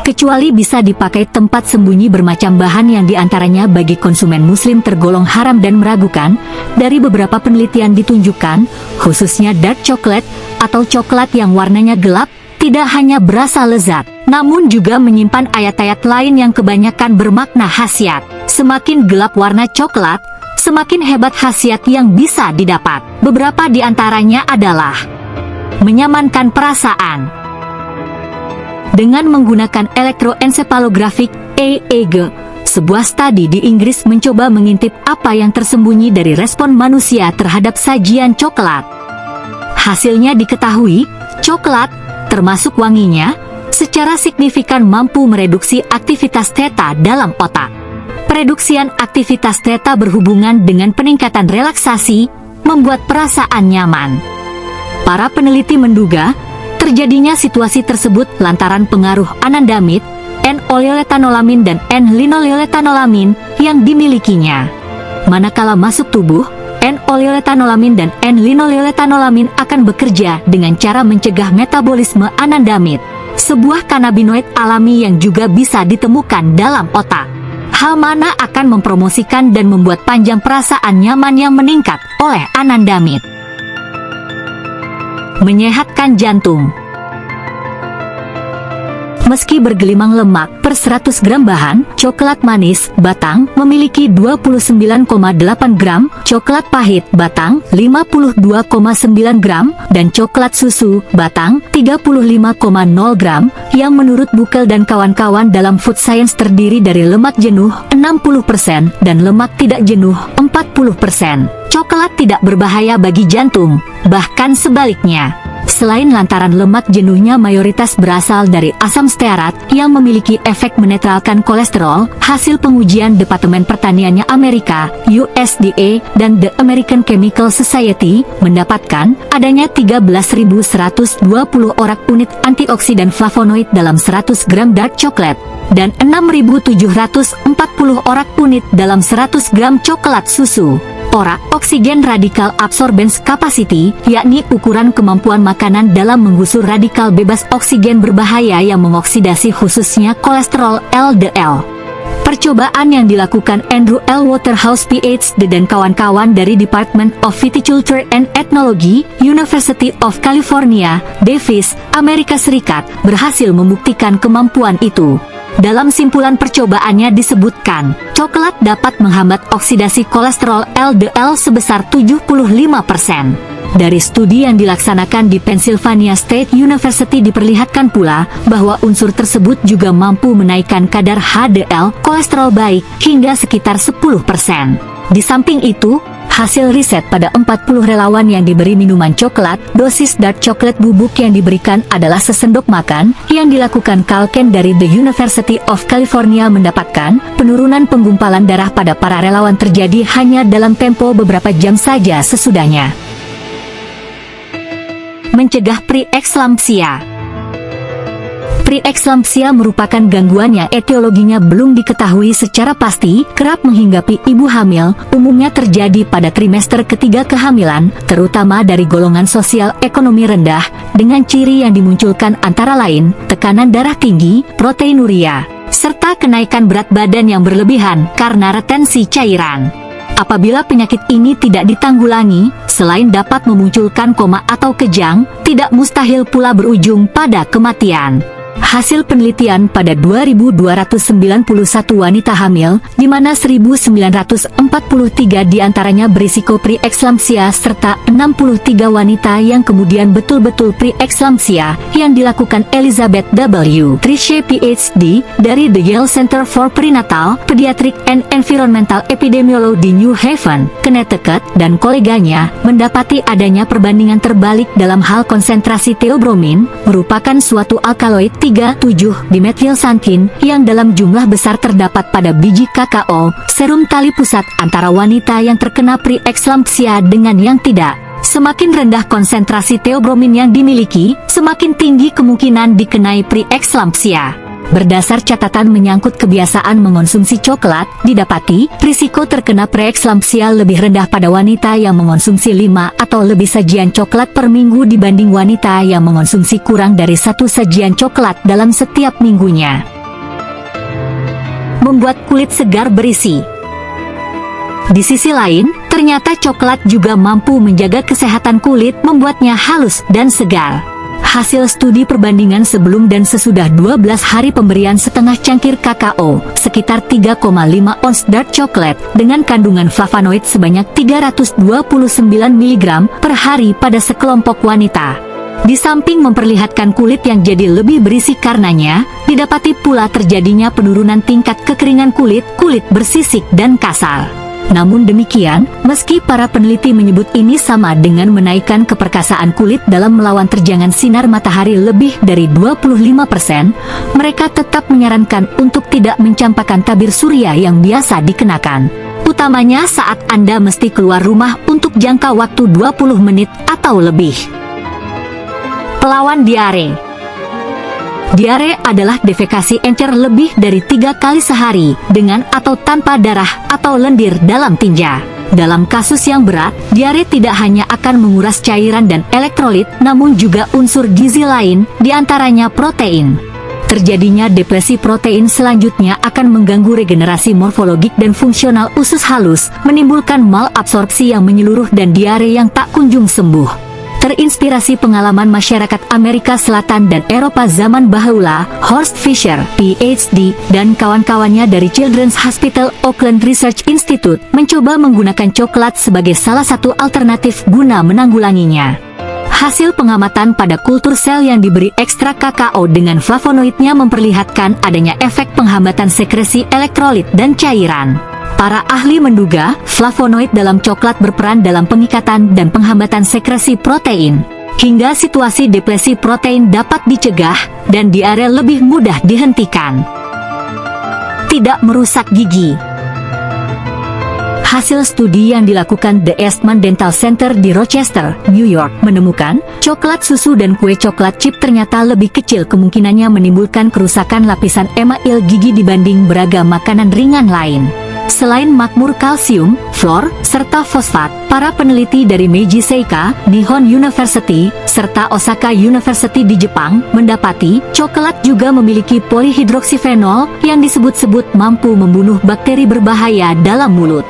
Kecuali bisa dipakai tempat sembunyi bermacam bahan yang diantaranya bagi konsumen muslim tergolong haram dan meragukan. Dari beberapa penelitian ditunjukkan, khususnya dark chocolate atau coklat yang warnanya gelap, tidak hanya berasa lezat, namun juga menyimpan ayat-ayat lain yang kebanyakan bermakna khasiat. Semakin gelap warna coklat, semakin hebat khasiat yang bisa didapat. Beberapa di antaranya adalah menyamankan perasaan. Dengan menggunakan elektroencephalographic (EEG), sebuah studi di Inggris mencoba mengintip apa yang tersembunyi dari respon manusia terhadap sajian coklat. Hasilnya diketahui, coklat, termasuk wanginya, secara signifikan mampu mereduksi aktivitas theta dalam otak. Pereduksian aktivitas theta berhubungan dengan peningkatan relaksasi, membuat perasaan nyaman. Para peneliti menduga, terjadinya situasi tersebut lantaran pengaruh anandamid, N-oleoetanolamin dan N-linoleoetanolamin yang dimilikinya. Manakala masuk tubuh, N-oleoetanolamin dan N-linoleoetanolamin akan bekerja dengan cara mencegah metabolisme anandamid, sebuah kanabinoid alami yang juga bisa ditemukan dalam otak. Hal mana akan mempromosikan dan membuat panjang perasaan nyaman yang meningkat oleh anandamid. Menyehatkan jantung. Meski bergelimang lemak per 100 gram bahan, coklat manis batang memiliki 29,8 gram, coklat pahit batang 52,9 gram, dan coklat susu batang 35,0 gram, yang menurut Buchel dan kawan-kawan dalam food science terdiri dari lemak jenuh 60% dan lemak tidak jenuh 40%. Coklat tidak berbahaya bagi jantung, bahkan sebaliknya. Selain lantaran lemak jenuhnya mayoritas berasal dari asam stearat yang memiliki efek menetralkan kolesterol, hasil pengujian Departemen Pertaniannya Amerika, USDA, dan The American Chemical Society mendapatkan adanya 13.120 orak unit antioksidan flavonoid dalam 100 gram dark chocolate dan 6.740 orak unit dalam 100 gram coklat susu. Orak oksigen radikal absorbance capacity, yakni ukuran kemampuan makanan dalam menggusur radikal bebas oksigen berbahaya yang mengoksidasi khususnya kolesterol LDL. Percobaan yang dilakukan Andrew L. Waterhouse PhD dan kawan-kawan dari Department of Viticulture and Ethnology, University of California, Davis, Amerika Serikat, berhasil membuktikan kemampuan itu. Dalam simpulan percobaannya disebutkan, coklat dapat menghambat oksidasi kolesterol LDL sebesar 75%. Dari studi yang dilaksanakan di Pennsylvania State University diperlihatkan pula bahwa unsur tersebut juga mampu menaikkan kadar HDL kolesterol baik hingga sekitar 10%. Di samping itu, hasil riset pada 40 relawan yang diberi minuman coklat, dosis dark chocolate bubuk yang diberikan adalah sesendok makan, yang dilakukan Kalken dari The University of California mendapatkan penurunan penggumpalan darah pada para relawan terjadi hanya dalam tempo beberapa jam saja sesudahnya. Mencegah preeklampsia. Preeklampsia merupakan gangguan yang etiologinya belum diketahui secara pasti, kerap menghinggapi ibu hamil, umumnya terjadi pada trimester ketiga kehamilan, terutama dari golongan sosial ekonomi rendah, dengan ciri yang dimunculkan antara lain, tekanan darah tinggi, proteinuria, serta kenaikan berat badan yang berlebihan karena retensi cairan. Apabila penyakit ini tidak ditanggulangi, selain dapat memunculkan koma atau kejang, tidak mustahil pula berujung pada kematian. Hasil penelitian pada 2.291 wanita hamil, di mana 1.943 diantaranya berisiko preeklampsia serta 63 wanita yang kemudian betul-betul preeklampsia, yang dilakukan Elizabeth W. Triche PhD dari The Yale Center for Prenatal, Pediatric and Environmental Epidemiology di New Haven, Connecticut, dan koleganya, mendapati adanya perbandingan terbalik dalam hal konsentrasi theobromine, merupakan suatu alkaloid 3,7-dimethylxanthin yang dalam jumlah besar terdapat pada biji kakao, serum tali pusat antara wanita yang terkena preeklampsia dengan yang tidak. Semakin rendah konsentrasi theobromin yang dimiliki, semakin tinggi kemungkinan dikenai preeklampsia. Berdasar catatan menyangkut kebiasaan mengonsumsi coklat, didapati risiko terkena preeklamsia lebih rendah pada wanita yang mengonsumsi 5 atau lebih sajian coklat per minggu dibanding wanita yang mengonsumsi kurang dari 1 sajian coklat dalam setiap minggunya. Membuat kulit segar berisi. Di sisi lain, ternyata coklat juga mampu menjaga kesehatan kulit, membuatnya halus dan segar. Hasil studi perbandingan sebelum dan sesudah 12 hari pemberian setengah cangkir kakao, sekitar 3,5 ons dark chocolate, dengan kandungan flavonoid sebanyak 329 mg per hari pada sekelompok wanita. Di samping memperlihatkan kulit yang jadi lebih berisi karenanya, didapati pula terjadinya penurunan tingkat kekeringan kulit bersisik dan kasar. Namun demikian, meski para peneliti menyebut ini sama dengan menaikkan keperkasaan kulit dalam melawan terjangan sinar matahari lebih dari 25%, mereka tetap menyarankan untuk tidak mencampakkan tabir surya yang biasa dikenakan. Utamanya saat Anda mesti keluar rumah untuk jangka waktu 20 menit atau lebih. Pelawan diare. Diare adalah defekasi encer lebih dari 3 kali sehari, dengan atau tanpa darah atau lendir dalam tinja. Dalam kasus yang berat, diare tidak hanya akan menguras cairan dan elektrolit, namun juga unsur gizi lain, diantaranya protein. Terjadinya depresi protein selanjutnya akan mengganggu regenerasi morfologik dan fungsional usus halus, menimbulkan malabsorpsi yang menyeluruh dan diare yang tak kunjung sembuh. Terinspirasi pengalaman masyarakat Amerika Selatan dan Eropa zaman bahula, Horst Fisher, PhD, dan kawan-kawannya dari Children's Hospital Auckland Research Institute mencoba menggunakan coklat sebagai salah satu alternatif guna menanggulanginya. Hasil pengamatan pada kultur sel yang diberi ekstrak kakao dengan flavonoidnya memperlihatkan adanya efek penghambatan sekresi elektrolit dan cairan. Para ahli menduga, flavonoid dalam coklat berperan dalam pengikatan dan penghambatan sekresi protein, hingga situasi depresi protein dapat dicegah, dan diare lebih mudah dihentikan. Tidak merusak gigi. Hasil studi yang dilakukan The Eastman Dental Center di Rochester, New York, menemukan, coklat susu dan kue coklat chip ternyata lebih kecil kemungkinannya menimbulkan kerusakan lapisan email gigi dibanding beragam makanan ringan lain. Selain makmur kalsium, fluor, serta fosfat, para peneliti dari Meiji Seika, Nihon University, serta Osaka University di Jepang, mendapati coklat juga memiliki polihidroksifenol yang disebut-sebut mampu membunuh bakteri berbahaya dalam mulut.